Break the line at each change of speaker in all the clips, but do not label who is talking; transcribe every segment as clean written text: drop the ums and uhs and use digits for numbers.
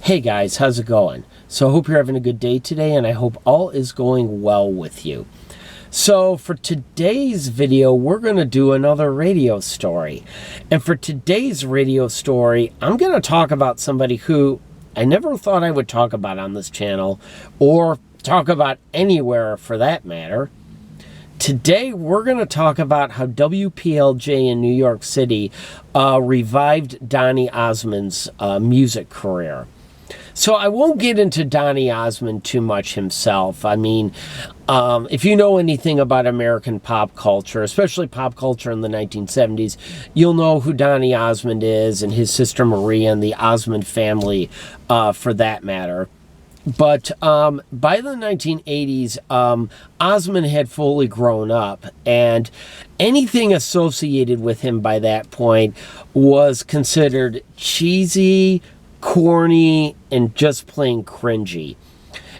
Hey guys, how's it going? So I hope you're having a good day today, and I hope all is going well with you. So for today's video, we're going to do another radio story. And for today's radio story, I'm going to talk about somebody who I never thought I would talk about on this channel, or talk about anywhere for that matter. Today, we're going to talk about how WPLJ in New York City revived Donny Osmond's music career. So I won't get into Donny Osmond too much himself. I mean, if you know anything about American pop culture, especially pop culture in the 1970s, you'll know who Donny Osmond is and his sister Maria and the Osmond family, for that matter. But by the 1980s, Osmond had fully grown up, and anything associated with him by that point was considered cheesy, corny, and just plain cringy.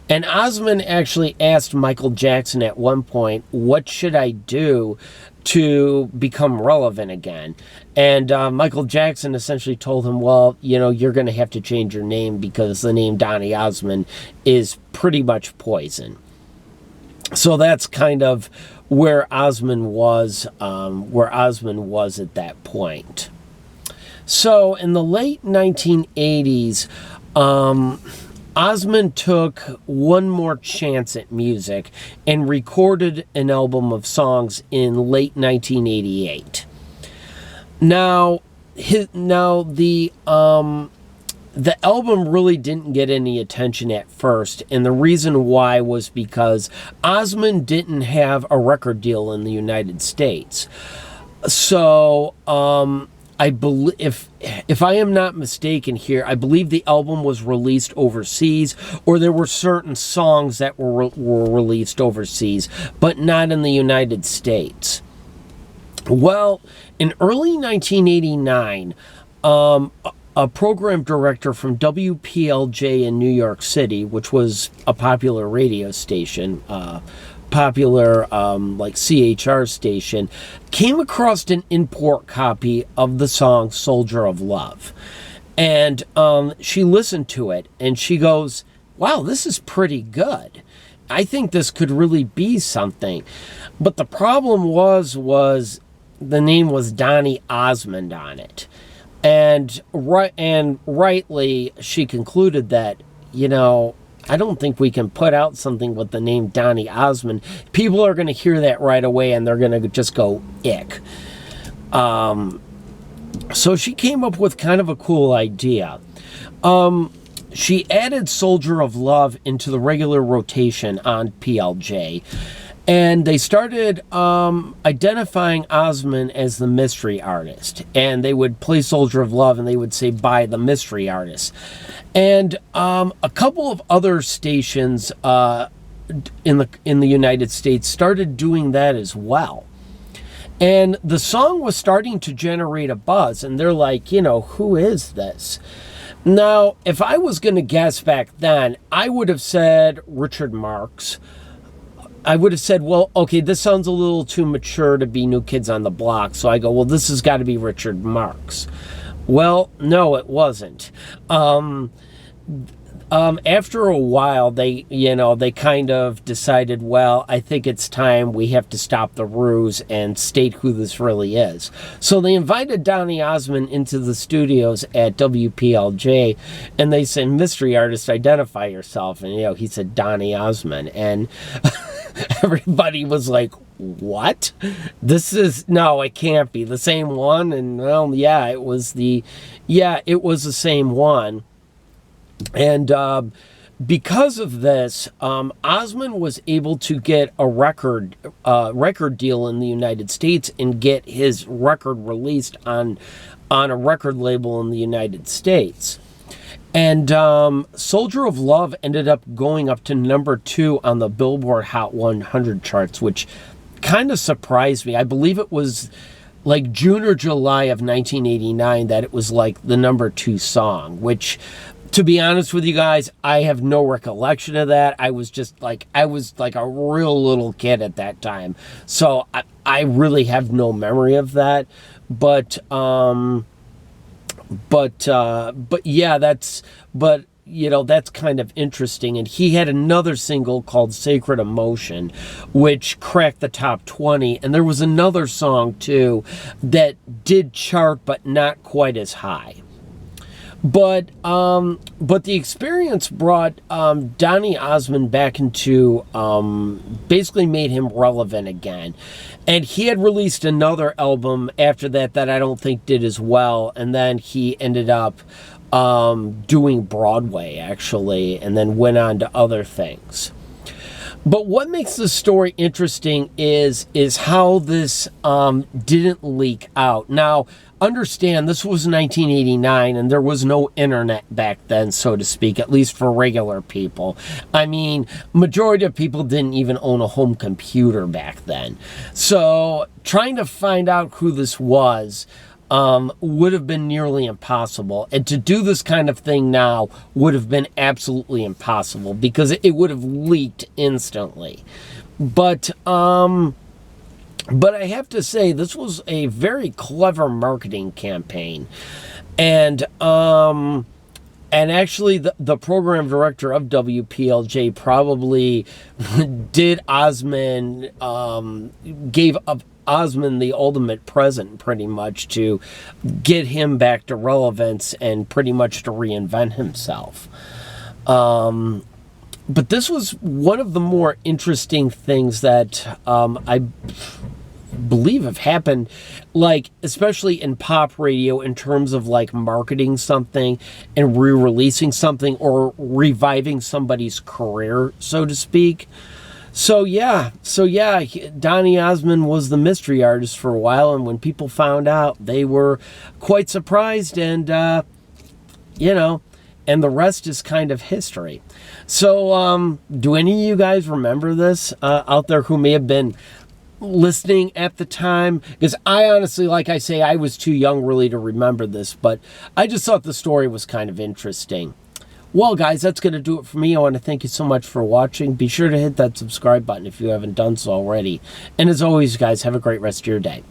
And Osmond actually asked Michael Jackson at one point, what should I do to become relevant again? And Michael Jackson essentially told him, well, you know, you're going to have to change your name because the name Donny Osmond is pretty much poison. So that's kind of where Osmond was at that point. So in the late 1980s, Osmond took one more chance at music and recorded an album of songs in late 1988. Now, the album really didn't get any attention at first, and the reason why was because Osmond didn't have a record deal in the United States. So, I believe, if I am not mistaken here, I believe the album was released overseas, or there were certain songs that were released overseas, but not in the United States. Well, in early 1989, a program director from WPLJ in New York City, which was a popular radio station, popular like CHR station, came across an import copy of the song Soldier of Love. And she listened to it and she goes, wow, this is pretty good. I think this could really be something. But the problem was the name was Donny Osmond on it. And rightly she concluded that, you know, I don't think we can put out something with the name Donny Osmond. People are going to hear that right away and they're going to just go, ick. So she came up with kind of a cool idea. She added Soldier of Love into the regular rotation on PLJ. And they started identifying Osmond as the mystery artist. And they would play Soldier of Love and they would say, by the mystery artist. And a couple of other stations in the United States started doing that as well. And the song was starting to generate a buzz. And they're like, you know, who is this? Now, if I was going to guess back then, I would have said Richard Marx. I would have said, well, okay, this sounds a little too mature to be New Kids on the Block. So I go, well, this has got to be Richard Marx. Well, no, it wasn't. After a while, they kind of decided, well, I think it's time we have to stop the ruse and state who this really is. So they invited Donny Osmond into the studios at WPLJ, and they said, mystery artist, identify yourself. And, you know, he said, Donny Osmond. And everybody was like, what? No, it can't be the same one. And well, yeah, it was the same one. And because of this, Osmond was able to get a record deal in the United States and get his record released on a record label in the United States. And Soldier of Love ended up going up to number 2 on the Billboard Hot 100 charts, which kind of surprised me. I believe it was like June or July of 1989 that it was like the number 2 song, which, to be honest with you guys, I have no recollection of that. I was like a real little kid at that time. So I really have no memory of that. But yeah, that's kind of interesting. And he had another single called Sacred Emotion, which cracked the top 20. And there was another song, too, that did chart, but not quite as high. But the experience brought Donny Osmond back into, basically made him relevant again. And he had released another album after that I don't think did as well. And then he ended up doing Broadway, actually, and then went on to other things. But what makes this story interesting is how this didn't leak out. Now, understand, this was 1989, and there was no internet back then, so to speak, at least for regular people. I mean, majority of people didn't even own a home computer back then. So trying to find out who this was would have been nearly impossible. And to do this kind of thing now would have been absolutely impossible because it would have leaked instantly. But I have to say, this was a very clever marketing campaign. And actually, the program director of WPLJ probably did Osmond, gave Osmond the ultimate present, pretty much, to get him back to relevance and pretty much to reinvent himself. But this was one of the more interesting things that I believe have happened, like, especially in pop radio, in terms of like marketing something and re-releasing something or reviving somebody's career, so to speak. So yeah, Donny Osmond was the mystery artist for a while, and when people found out, they were quite surprised, and and the rest is kind of history. So do any of you guys remember this out there who may have been listening at the time? Because I honestly, like I say, I was too young really to remember this, but I just thought the story was kind of interesting. Well, guys, that's going to do it for me. I want to thank you so much for watching. Be sure to hit that subscribe button if you haven't done so already. And as always, guys, have a great rest of your day.